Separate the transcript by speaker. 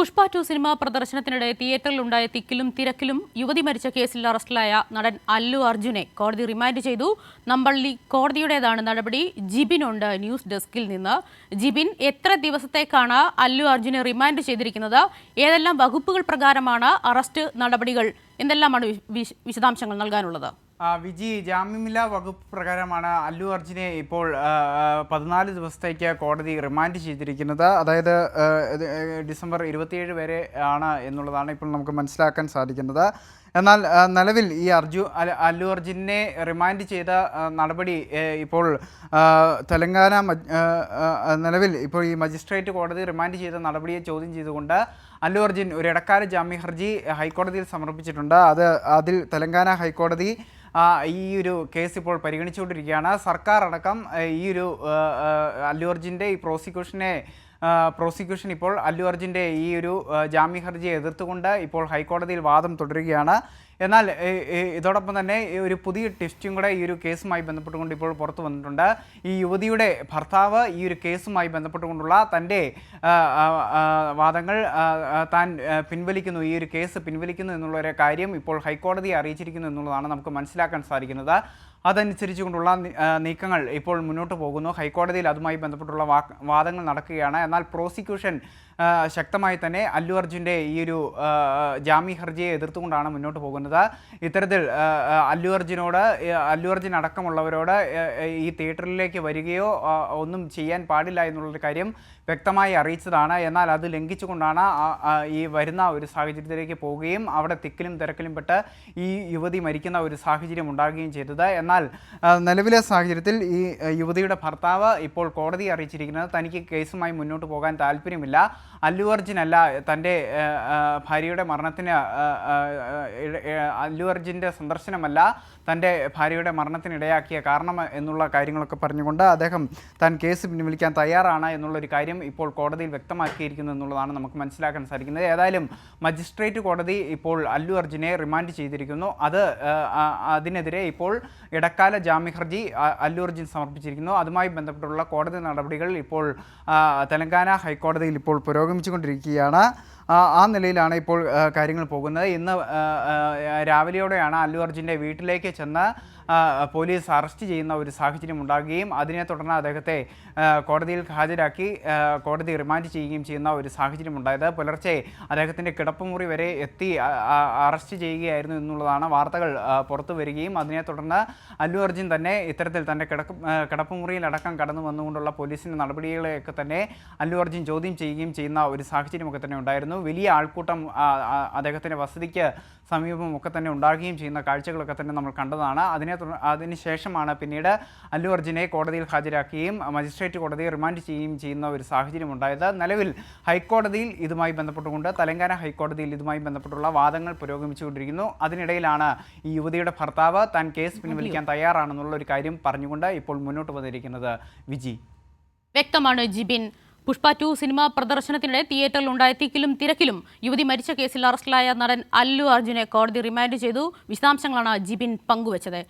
Speaker 1: Pushpa 2 cinema പ്രദർശനത്തിനിടെ തിയേറ്ററിലുണ്ടായ തിക്കിലും തിരക്കിലും യുവതി മരിച്ച കേസിൽ അറസ്റ്റിലായ നടൻ അല്ലു അർജുനെ കോടതി റിമാൻഡ് ചെയ്തു. നമ്പള്ളി കോടതിയുടേതാണ് നടപടി. ജിബിനുണ്ട് ന്യൂസ് ഡെസ്കിൽ നിന്ന്. ജിബിൻ, എത്ര ദിവസത്തേക്കാണ് അല്ലു അർജുനെ റിമാൻഡ് ചെയ്തിരിക്കുന്നത്? ഏതെല്ലാം വകുപ്പുകൾ പ്രകാരമാണ് അറസ്റ്റ് നടപടികൾ? എന്തെല്ലാമാണ് വിശദാംശങ്ങൾ നൽകാനുള്ളത്?
Speaker 2: വിജി, ജാമ്യമില്ലാ വകുപ്പ് പ്രകാരമാണ് അല്ലു അർജുനെ ഇപ്പോൾ 14 ദിവസത്തേക്ക് കോടതി റിമാൻഡ് ചെയ്തിരിക്കുന്നത്. അതായത് ഡിസംബർ 27 വരെ ആണ് എന്നുള്ളതാണ് ഇപ്പോൾ നമുക്ക് മനസ്സിലാക്കാൻ സാധിക്കുന്നത്. എന്നാൽ നിലവിൽ ഈ അല്ലു അർജുനെ റിമാൻഡ് ചെയ്ത നടപടി ഇപ്പോൾ തെലങ്കാന നിലവിൽ ഇപ്പോൾ ഈ മജിസ്ട്രേറ്റ് കോടതി റിമാൻഡ് ചെയ്ത നടപടിയെ ചോദ്യം ചെയ്തുകൊണ്ട് അല്ലു അർജുൻ ഒരു ഇടക്കാല ജാമ്യ ഹർജി ഹൈക്കോടതിയിൽ സമർപ്പിച്ചിട്ടുണ്ട്. അതിൽ തെലങ്കാന ഹൈക്കോടതി ഈ ഒരു കേസ് ഇപ്പോൾ പരിഗണിച്ചുകൊണ്ടിരിക്കുകയാണ്. സർക്കാർ അടക്കം ഈ ഒരു അല്ലു അർജുൻ്റെ ഈ പ്രോസിക്യൂഷൻ ഇപ്പോൾ അല്ലു അർജുൻ്റെ ഈ ഒരു ജാമ്യ ഹർജിയെ എതിർത്തുകൊണ്ട് ഇപ്പോൾ ഹൈക്കോടതിയിൽ വാദം തുടരുകയാണ്. എന്നാൽ ഇതോടൊപ്പം തന്നെ ഒരു പുതിയ ട്വിസ്റ്റും കൂടെ ഈ ഒരു കേസുമായി ബന്ധപ്പെട്ടുകൊണ്ട് ഇപ്പോൾ പുറത്തു വന്നിട്ടുണ്ട്. ഈ യുവതിയുടെ ഭർത്താവ് ഈ ഒരു കേസുമായി ബന്ധപ്പെട്ടുകൊണ്ടുള്ള തൻ്റെ വാദങ്ങൾ താൻ പിൻവലിക്കുന്നു, ഈ ഒരു കേസ് പിൻവലിക്കുന്നു എന്നുള്ളൊരു കാര്യം ഇപ്പോൾ ഹൈക്കോടതിയെ അറിയിച്ചിരിക്കുന്നു എന്നുള്ളതാണ് നമുക്ക് മനസ്സിലാക്കാൻ സാധിക്കുന്നത്. അതനുസരിച്ചുകൊണ്ടുള്ള നീക്കങ്ങൾ ഇപ്പോൾ മുന്നോട്ട് പോകുന്നു. ഹൈക്കോടതിയിൽ അതുമായി ബന്ധപ്പെട്ടുള്ള വാദങ്ങൾ നടക്കുകയാണ്. എന്നാൽ പ്രോസിക്യൂഷൻ ശക്തമായി തന്നെ അല്ലു അർജുൻ്റെ ഈ ഒരു ജാമ്യ ഹർജിയെ എതിർത്തുകൊണ്ടാണ് മുന്നോട്ട് പോകുന്നത്. ഇത്തരത്തിൽ അല്ലു അർജുൻ അടക്കമുള്ളവരോട് ഈ തിയേറ്ററിലേക്ക് വരികയോ ഒന്നും ചെയ്യാൻ പാടില്ല എന്നുള്ളൊരു കാര്യം വ്യക്തമായി അറിയിച്ചതാണ്. എന്നാൽ അത് ലംഘിച്ചുകൊണ്ടാണ് ഈ വരുന്ന ഒരു സാഹചര്യത്തിലേക്ക് പോവുകയും അവിടെ തിക്കിലും തിരക്കിലും പെട്ട് ഈ യുവതി മരിക്കുന്ന ഒരു സാഹചര്യം ഉണ്ടാകുകയും ചെയ്തത്. എന്നാൽ നിലവിലെ സാഹചര്യത്തിൽ ഈ യുവതിയുടെ ഭർത്താവ് ഇപ്പോൾ കോടതിയെ അറിയിച്ചിരിക്കുന്നത് തനിക്ക് കേസുമായി മുന്നോട്ട് പോകാൻ താല്പര്യമില്ല. അല്ലു അർജുനല്ല തൻ്റെ ഭാര്യയുടെ മരണത്തിന് അല്ലു അർജുൻ്റെ സന്ദർശനമല്ല തൻ്റെ ഭാര്യയുടെ മരണത്തിനിടയാക്കിയ കാരണം എന്നുള്ള കാര്യങ്ങളൊക്കെ പറഞ്ഞുകൊണ്ട് അദ്ദേഹം താൻ കേസ് പിൻവലിക്കാൻ തയ്യാറാണ് എന്നുള്ളൊരു കാര്യം ഇപ്പോൾ കോടതിയിൽ വ്യക്തമാക്കിയിരിക്കുന്നു എന്നുള്ളതാണ് നമുക്ക് മനസ്സിലാക്കാൻ സാധിക്കുന്നത്. ഏതായാലും മജിസ്ട്രേറ്റ് കോടതി ഇപ്പോൾ അല്ലു അർജുനെ റിമാൻഡ് ചെയ്തിരിക്കുന്നു. അതിനെതിരെ ഇപ്പോൾ ഇടക്കാല ജാമ്യ ഹർജി അല്ലു അർജുൻ സമർപ്പിച്ചിരിക്കുന്നു. അതുമായി ബന്ധപ്പെട്ടുള്ള കോടതി നടപടികൾ ഇപ്പോൾ തെലങ്കാന ഹൈക്കോടതിയിൽ ഇപ്പോൾ പുരോഗമിച്ചുകൊണ്ടിരിക്കുകയാണ്. ആ നിലയിലാണ് ഇപ്പോൾ കാര്യങ്ങൾ പോകുന്നത്. ഇന്ന് രാവിലെയോടെയാണ് അല്ലു അർജുൻ്റെ വീട്ടിലേക്ക് ചെന്ന് പോലീസ് അറസ്റ്റ് ചെയ്യുന്ന ഒരു സാഹചര്യം ഉണ്ടാകുകയും അതിനെ തുടർന്ന് അദ്ദേഹത്തെ കോടതിയിൽ ഹാജരാക്കി കോടതി റിമാൻഡ് ചെയ്യുകയും ചെയ്യുന്ന ഒരു സാഹചര്യം ഉണ്ടായത്. പുലർച്ചെ അദ്ദേഹത്തിൻ്റെ കിടപ്പുമുറി വരെ എത്തി അറസ്റ്റ് ചെയ്യുകയായിരുന്നു എന്നുള്ളതാണ് വാർത്തകൾ പുറത്തു വരികയും അതിനെ തുടർന്ന് അല്ലു അർജുൻ തന്നെ ഇത്തരത്തിൽ തൻ്റെ കിടപ്പുമുറിയിലടക്കം കടന്നു വന്നുകൊണ്ടുള്ള പോലീസിൻ്റെ നടപടികളെയൊക്കെ തന്നെ അല്ലു അർജുൻ ചോദ്യം ചെയ്യുകയും ചെയ്യുന്ന ഒരു സാഹചര്യമൊക്കെ തന്നെ ഉണ്ടായിരുന്നു. വലിയ ആൾക്കൂട്ടം അദ്ദേഹത്തിൻ്റെ വസതിക്ക് സമീപമൊക്കെ തന്നെ ഉണ്ടാകുകയും ചെയ്യുന്ന കാഴ്ചകളൊക്കെ തന്നെ നമ്മൾ കണ്ടതാണ്. അതിനുശേഷമാണ് പിന്നീട് അല്ലു അർജുനെ കോടതിയിൽ ഹാജരാക്കുകയും മജിസ്ട്രേറ്റ് കോടതിയെ റിമാൻഡ് ചെയ്യുകയും ചെയ്യുന്ന ഒരു സാഹചര്യം ഉണ്ടായത്. നിലവിൽ ഹൈക്കോടതിയിൽ ഇതുമായി ബന്ധപ്പെട്ടുകൊണ്ട് തെലങ്കാന ഹൈക്കോടതിയിൽ ഇതുമായി ബന്ധപ്പെട്ടുള്ള വാദങ്ങൾ പുരോഗമിച്ചുകൊണ്ടിരിക്കുന്നു. അതിനിടയിലാണ് ഈ യുവതിയുടെ ഭർത്താവ് താൻ കേസ് പിൻവലിക്കാൻ തയ്യാറാണെന്നുള്ള ഒരു കാര്യം പറഞ്ഞുകൊണ്ട് ഇപ്പോൾ മുന്നോട്ട് വന്നിരിക്കുന്നത്. വിജി,
Speaker 1: വ്യക്തമാണ് ജിബിൻ. പുഷ്പ 2 സിനിമ പ്രദർശനത്തിനിടെ തിയേറ്ററിലുണ്ടായ തിക്കിലും തിരക്കിലും യുവതി മരിച്ച കേസിൽ അറസ്റ്റിലായ നടൻ അല്ലു അർജുനെ കോടതി റിമാൻഡ് ചെയ്തു. വിശദാംശങ്ങളാണ് ജിബിൻ പങ്കുവച്ചത്.